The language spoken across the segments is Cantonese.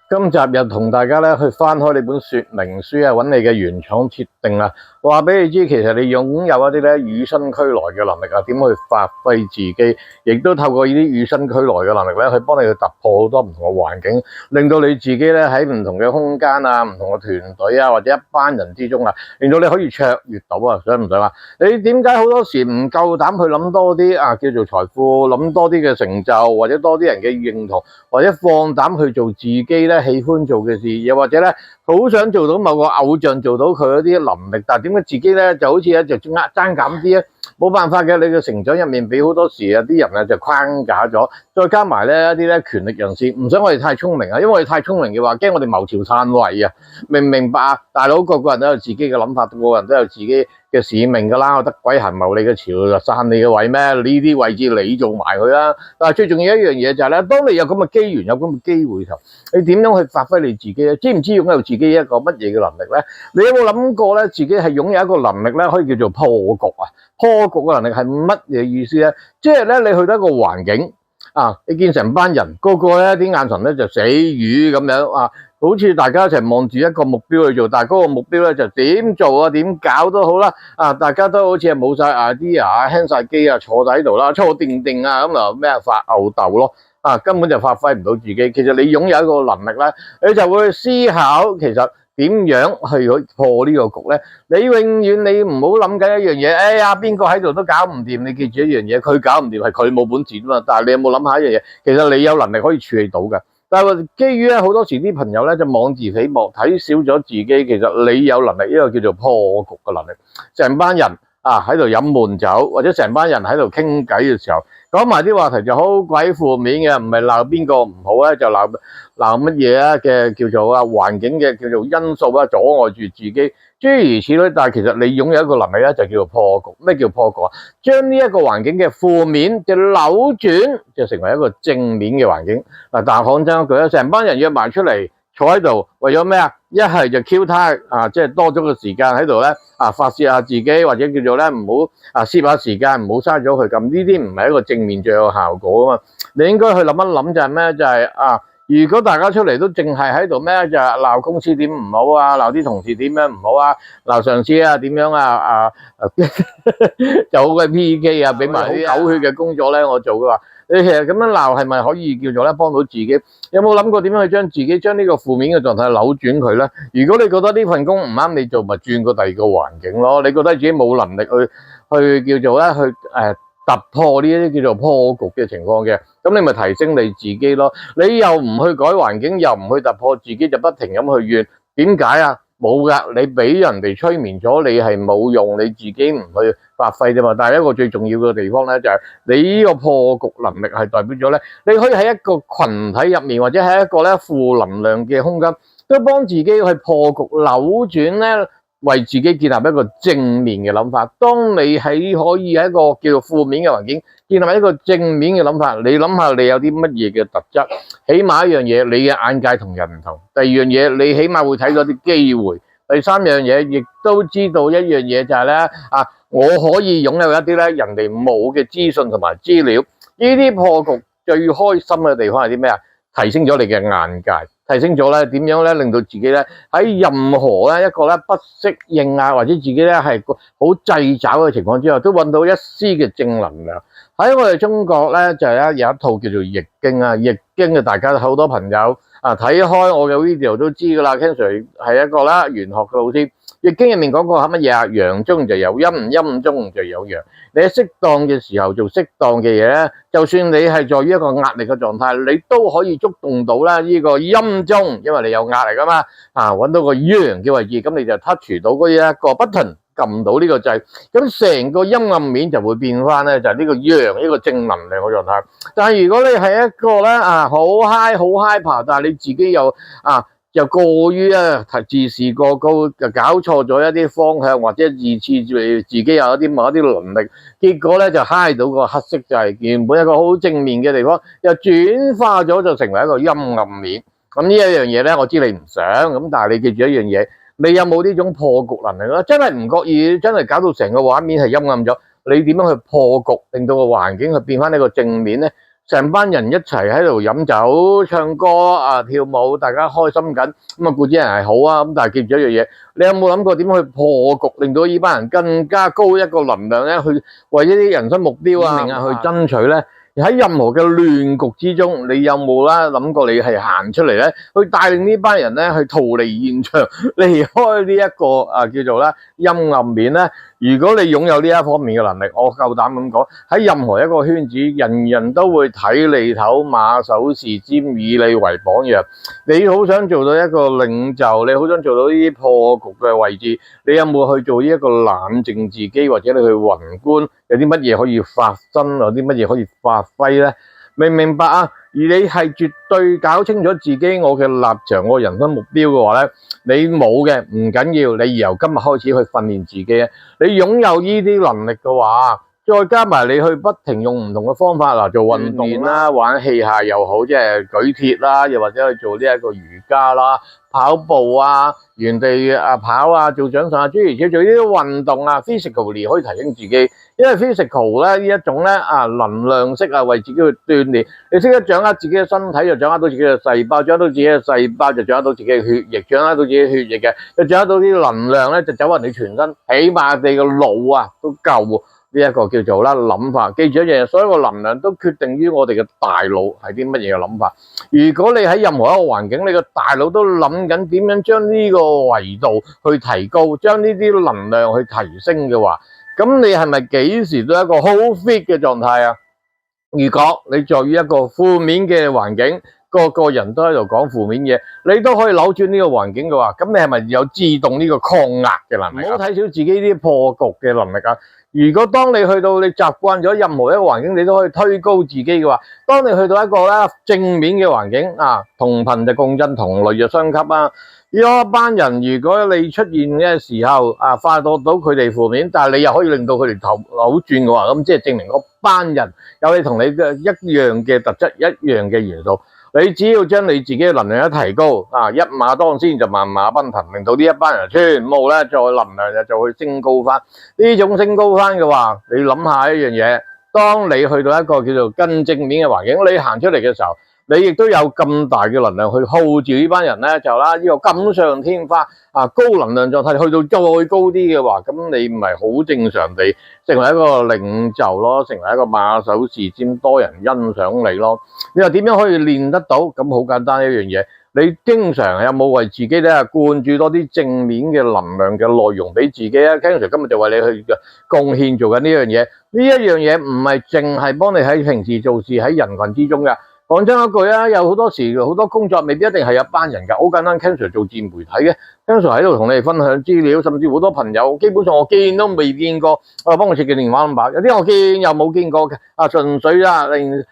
今集又同大家咧去翻開你本說明書啊，揾你嘅原廠設定啊，話俾你知，其實你擁有一啲咧與生俱來嘅能力啊，點去發揮自己，亦都透過呢啲與生俱來嘅能力咧，去幫你去突破好多唔同嘅環境，令到你自己咧喺唔同嘅空間啊、唔同嘅團隊啊，或者一班人之中啊，令到你可以卓越到啊，想唔想啊？你點解好多時唔夠膽去諗多啲啊？叫做財富，諗多啲嘅成就，或者多啲人嘅認同，或者放膽去做自己咧喜歡做嘅事，又或者咧好想做到某個偶像做到佢嗰啲能力，但係點解自己咧就好似咧就爭減啲咧？冇辦法嘅，你嘅成長入面俾好多時啊啲人啊就框架咗，再加埋咧一啲咧權力人士唔想我哋太聰明啊，因為我哋太聰明嘅話，驚我哋謀朝篡位啊！明唔明白啊？大佬個個人都有自己嘅諗法，個個人都有自己嘅使命噶啦，我得鬼閒謀你嘅朝就散你嘅位咩？呢啲位置你做埋佢啦。但係最重要一樣嘢就係咧，當你有咁嘅機緣、有咁嘅機會嘅時候，你點樣去發揮你自己咧？知唔知擁有自己一個乜嘢嘅能力咧？你有冇諗過咧？自己係擁有一個能力咧，可以叫做破局啊！破局嘅能力係乜嘢意思咧？即係咧，你去到一個環境啊，你見成班人個個咧啲眼神咧就死魚咁樣啊！好似大家一齊望住一個目標去做，但係嗰個目標咧就點做啊、點搞都好啦，啊，大家都好似係冇晒 idea 啊、輕晒機啊、坐喺度啦、坐定定啊咁啊咩發吽竇咯，啊，根本就發揮唔到自己。其實你擁有一個能力咧，你就會思考其實點樣去破呢個局咧？你永遠你唔好諗緊一樣嘢，哎呀邊個喺度都搞唔掂，你記住一樣嘢，佢搞唔掂係佢冇本事啊嘛。但係你有冇諗下一樣嘢？其實你有能力可以處理到嘅。但係基於咧好多時啲朋友咧就妄自菲薄，睇少咗自己。其實你有能力，呢個叫做破局嘅能力。成班人啊喺度飲悶酒，或者成班人喺度傾偈嘅時候，講埋啲話題就好鬼負面嘅，唔係鬧邊個唔好咧，就鬧乜嘢啊嘅叫做啊環境嘅叫做因素啊，阻礙住自己。諸如此類，但係其實你擁有一個能力咧，就叫做破局。咩叫破局啊？將呢一個環境嘅負面嘅扭轉，就成為一個正面嘅環境。嗱，但係講真一句咧，成班人約埋出嚟坐喺度，為咗咩啊？一係就 Q time啊，即係多咗個時間喺度咧啊，發泄下自己，或者叫做咧唔好啊，攝下時間，唔好嘥咗佢咁。呢啲唔係一個正面最有效果啊嘛。你應該去諗一諗就係咩？就係啊。如果大家出嚟都淨係喺度咩，就係鬧公司點唔好啊，鬧啲同事點樣唔好啊，鬧上司啊點樣就好鬼 PK 啊，俾埋啲狗血嘅工作咧我做嘅話，你其實咁樣鬧係咪可以叫做咧幫到自己？有冇諗過點樣去將自己將呢個負面嘅狀態扭轉佢咧？如果你覺得呢份工唔啱你做，咪轉個第二個環境咯。你覺得自己冇能力去叫做咧去突破呢啲叫做破局嘅情況嘅，咁你咪提升你自己咯。你又唔去改環境，又唔去突破自己，就不停咁去怨，點解啊？冇噶，你俾人哋催眠咗，你係冇用，你自己唔去發揮啫嘛。但係一個最重要嘅地方咧，就係你呢個破局能力係代表咗咧，你可以喺一個群體入面，或者喺一個咧負能量嘅空間，都幫自己去破局扭轉咧。為自己建立一個正面嘅諗法。當你喺可以喺一個叫做負面嘅環境建立一個正面嘅諗法，你諗下你有啲乜嘢嘅特質？起碼一樣嘢，你嘅眼界同人唔同；第二樣嘢，你起碼會睇到啲機會；第三樣嘢，亦都知道一樣嘢就係咧啊，我可以擁有一啲咧人哋冇嘅資訊同埋資料。呢啲破局最開心嘅地方係啲咩啊？提升咗你嘅眼界。提升咗咧，點樣咧令到自己咧喺任何咧一個咧不適應啊，或者自己咧係好掣肘嘅情況之下，都揾到一絲嘅正能量。喺我哋中國咧就係咧有一套叫做《易經》啊，《易經》嘅大家好多朋友啊睇開我嘅 video 都知噶啦。Ken Sir 係一個啦玄學嘅老師，《易經》入面講過係乜嘢啊？陽中就有陰，陰中就有陽。你喺適當嘅時候做適當嘅嘢咧，就算你係在於一個壓力嘅狀態，你都可以觸動到啦呢個陰中，因為你有壓力噶嘛，啊揾到個陽嘅位置，咁你就 touch 到嗰一個 button，撳到呢個掣，咁成個陰暗面就會變翻咧，就係呢個陽，呢個正能量嘅狀態。但係如果你係一個咧啊好 high 好 hyper，但係你自己又又過於自視過高，就搞錯咗一啲方向，或者自恃自己有一啲某一啲能力，結果咧就揩到個黑色，就係原本一個好正面嘅地方，又轉化咗就成為一個陰暗面。咁呢一樣嘢咧，我知你唔想，咁但係你記住一樣嘢，你有冇呢種破局能力咧？真係唔覺意，真係搞到成個畫面係陰暗咗，你點樣去破局，令到個環境去變翻呢個正面咧？成班人一齊喺度飲酒、唱歌啊、跳舞，大家開心緊，咁啊，固之人係好啊，咁但係記住一樣嘢，你有冇諗過點去破局，令到呢班人更加高一個能量咧，去為一啲人生目標啊去爭取咧？喺任何嘅亂局之中，你有冇啦諗過你係行出嚟咧，去帶領呢班人咧去逃離現場，離開呢一個叫做咧陰暗面咧？如果你擁有呢一方面嘅能力，我夠膽咁講，喺任何一個圈子，人人都會睇你頭，馬首是瞻，以你為榜樣。你好想做到一個領袖，你好想做到呢啲破局嘅位置，你有冇去做呢一個冷靜自己，或者你去宏觀有啲乜嘢可以發生，有啲乜嘢可以發揮呢？明唔明白啊？而你係絕對搞清楚自己我嘅立場，我人生目標嘅話咧，你冇嘅唔緊要，你由今日開始去訓練自己啊！你擁有呢啲能力嘅話，再加埋你去不停用唔同嘅方法嗱，做運動啦，玩器械又好，即係舉鐵啦，又或者去做呢一個瑜伽啦、跑步啊、原地跑啊、做掌上啊，諸如此類做呢啲運動啊 ，physically 可以提升自己。因為 physical 咧呢一種咧能量式為自己去鍛鍊，你識得掌握自己嘅身體，就掌握到自己嘅細胞，掌握到自己嘅細胞就掌握到自己嘅血液，掌握到自己嘅血液嘅，就掌握到啲能量咧就走勻你全身，起碼你個腦都夠呢一個叫做諗法。記住一樣嘢，所有嘅能量都決定於我哋嘅大腦係啲乜嘢嘅諗法。如果你喺任何一個環境，你個大腦都諗緊點樣將呢個維度去提高，將呢啲能量去提升嘅話，咁你係咪幾時都係一個好 fit 嘅狀態啊？如果你在於一個負面嘅環境，個人都喺度講負面嘢，你都可以扭轉呢個環境嘅話，咁你係咪有自動呢個抗壓嘅能力？唔好睇小自己啲破局嘅能力啊！如果當你去到你習慣咗任何一個環境，你都可以推高自己嘅話，當你去到一個正面嘅環境同頻就共振，同類就相吸啊！呢一班人，如果你出現嘅時候化到佢哋負面，但係你又可以令到佢哋扭轉嘅話，咁即係證明嗰班人有你同你嘅一樣嘅特質，一樣嘅元素。你只要將你自己嘅能量一提高一馬當先就萬馬奔騰，令到呢一班人全部咧再能量就去升高翻。呢種升高翻嘅話，你諗下一樣嘢，當你去到一個叫做更正面嘅環境，你行出嚟嘅時候，你亦都有咁大嘅能量去號召呢班人咧，就呢個錦上添花高能量狀態去到再高啲嘅話，咁你唔係好正常地成為一個領袖咯，成為一個馬首是瞻，多人欣賞你咯。你話點樣可以練得到？咁好簡單一樣嘢，你經常有冇為自己咧灌注多啲正面嘅能量嘅內容俾自己啊？經常今日就為你去貢獻做緊呢樣嘢，呢一樣嘢唔係淨係幫你喺平時做事喺人群之中嘅。講真一句有好多時好多工作未必一定係有班人㗎，好簡單 Ken Sir 做自媒體嘅 Ken Sir 喺度同你哋分享資料，甚至好多朋友基本上我見都未見過，幫我設嘅電話 number， 有啲我見又冇見過嘅，純粹令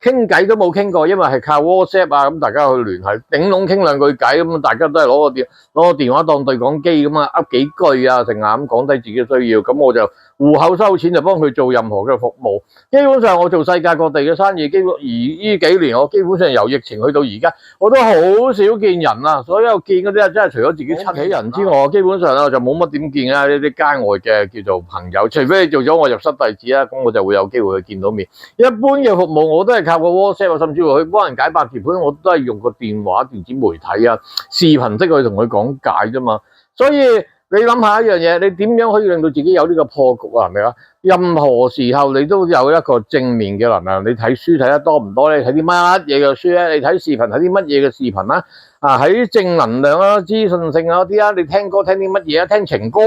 傾偈都冇傾過，因為係靠 WhatsApp 咁大家去聯繫，頂籠傾兩句偈咁，大家都係攞個電話當對講機咁噏幾句成咁講低自己嘅需要，咁我就戶口收錢就幫佢做任何嘅服務。基本上我做世界各地嘅生意，呢幾年我基本上由疫情去到而家，我都好少見人所有見嗰啲真係除咗自己親戚人之外，基本上就冇乜點見呢啲街外嘅叫做朋友，除非你做咗我入室弟子咁我就會有機會去見到面。一般嘅服務我都係靠個 WhatsApp， 甚至乎去幫人解八字盤，我都係用個電話、電子媒體視頻式去同佢講解啫嘛。所以你諗下一樣嘢，你點樣可以令到自己有呢個破局能力啊？任何時候你都有一個正面嘅能量。你睇書睇得多唔多咧？睇啲乜嘢嘅書咧？你睇視頻睇啲乜嘢嘅視頻啦？喺正能量資訊性嗰啲你聽歌聽啲乜嘢聽情歌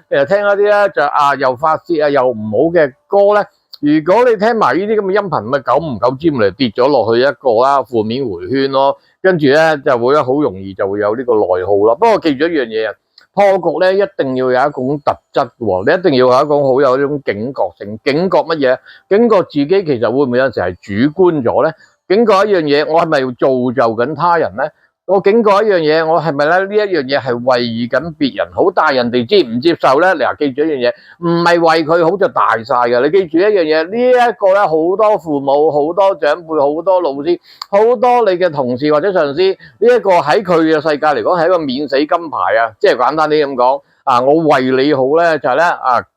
又聽一啲咧就又發泄又唔好嘅歌咧。如果你聽埋呢啲咁嘅音頻，咪久唔久之咪跌咗落去一個負面迴圈咯，跟住咧就會好容易就會有呢個內耗咯。不過記住一樣嘢破局咧一定要有一種特質喎，你一定要有一種好有呢種警覺性。警覺乜嘢？警覺自己其實會唔會有陣時係主觀咗咧？警覺一樣嘢，我係咪要造就緊他人咧？我警覺一樣嘢，我係咪咧呢一樣嘢係為緊別人好，但係人哋接唔接受咧？你記住一樣嘢，唔係為佢好就大晒嘅。你記住一樣嘢，呢一個咧好多父母、好多長輩、好多老師、好多你嘅同事或者上司，呢一個喺佢嘅世界嚟講係一個免死金牌即係簡單啲咁講我為你好咧就係咧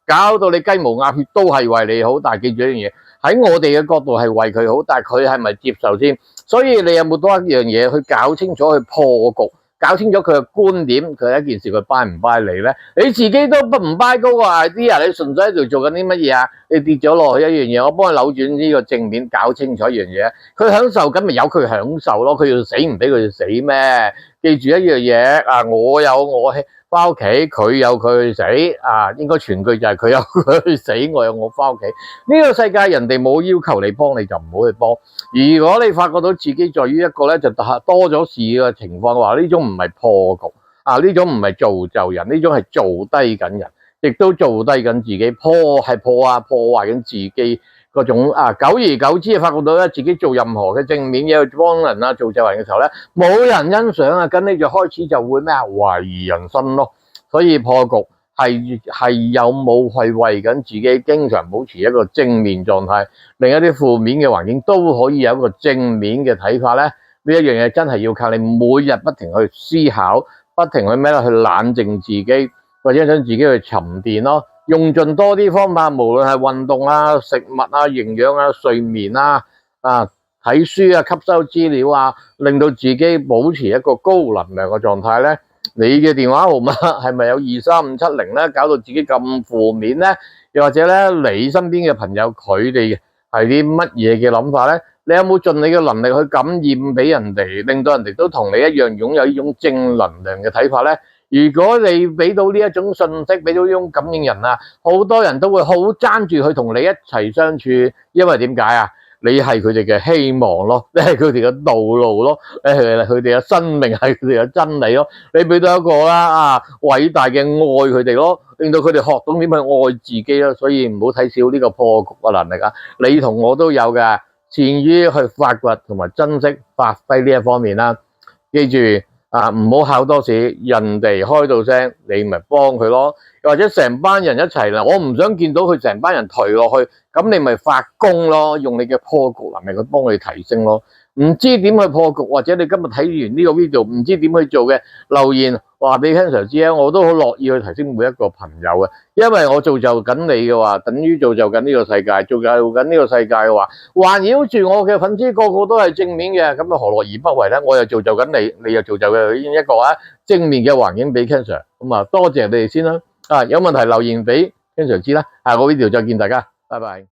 搞到你雞毛鴨血都係為你好。但係記住一樣嘢，喺我哋嘅角度係為佢好，但係佢係咪接受先？所以你有冇多一樣嘢去搞清楚，去破局，搞清楚佢嘅觀點，佢一件事佢 buy 唔 buy 你咧？你自己都唔 buy 嗰個 idea，你純粹喺度做緊啲乜嘢啊？你跌咗落去一樣嘢，我幫佢扭轉呢個正面，搞清楚一樣嘢。佢享受緊咪由佢享受咯，佢要死唔俾佢死咩？記住一樣嘢啊，我有我翻屋企，佢有佢去死啊！應該全句就係佢有佢去死，我有我翻屋企。呢個世界人哋冇要求你幫，你就唔好去幫。如果你發覺到自己在於一個咧就多咗事嘅情況嘅話，呢種唔係破局啊，呢種唔係造就人，呢種係做低緊人，亦都做低緊自己，破壞緊自己嗰種啊。久而久之，發覺到咧自己做任何嘅正面嘢去幫人啊、造就人嘅時候咧，冇人欣賞啊，咁你就開始就會咩啊，懷疑人生咯。所以破局係有冇去為緊自己經常保持一個正面狀態，另一啲負面嘅環境都可以有一個正面嘅睇法咧。呢一樣嘢真係要靠你每日不停去思考，不停去咩咧，去冷靜自己，或者想自己去沉澱咯。用盡多啲方法，無論係運動啊、食物啊、營養啊、睡眠啊、睇書啊、吸收資料啊，令到自己保持一個高能量嘅狀態咧。你嘅電話號碼係咪有23570咧？搞到自己咁負面咧？又或者咧，你身邊嘅朋友佢哋係啲乜嘢嘅諗法咧？你有冇盡你嘅能力去感染俾人哋，令到人哋都同你一樣擁有呢種正能量嘅睇法咧？如果你俾到呢一種信息，俾到呢種感應人啊，好多人都會好爭住去同你一齊相處，因為點解啊？你係佢哋嘅希望咯，你係佢哋嘅道路咯，你係佢哋嘅生命，係佢哋嘅真理咯。你俾到一個啦偉大嘅愛佢哋咯，令到佢哋學懂點去愛自己咯。所以唔好睇少呢個破局嘅能力啊！你同我都有嘅，善於去發掘同埋珍惜發揮呢一方面啦。記住唔好考多試，人哋開到聲，你咪幫佢咯。又或者成班人一齊啦，我唔想見到佢成班人頹落去，咁你咪發功咯，用你嘅破局能力去幫佢提升咯。唔知點去破局，或者你今日睇完呢個 video 唔知點去做嘅，留言話俾 Ken Sir 知啊，我都好樂意去提升每一個朋友嘅，因為我造就緊你嘅話，等於造就緊呢個世界，造就緊呢個世界嘅話，環繞住我嘅粉絲個個都係正面嘅，咁啊何樂而不為咧？我又造就緊你，你又造就嘅一個正面嘅環境俾 Ken Sir，咁啊多謝你哋先啦。有問題留言俾 Ken Sir 知啦。下個 video 再見大家，拜拜。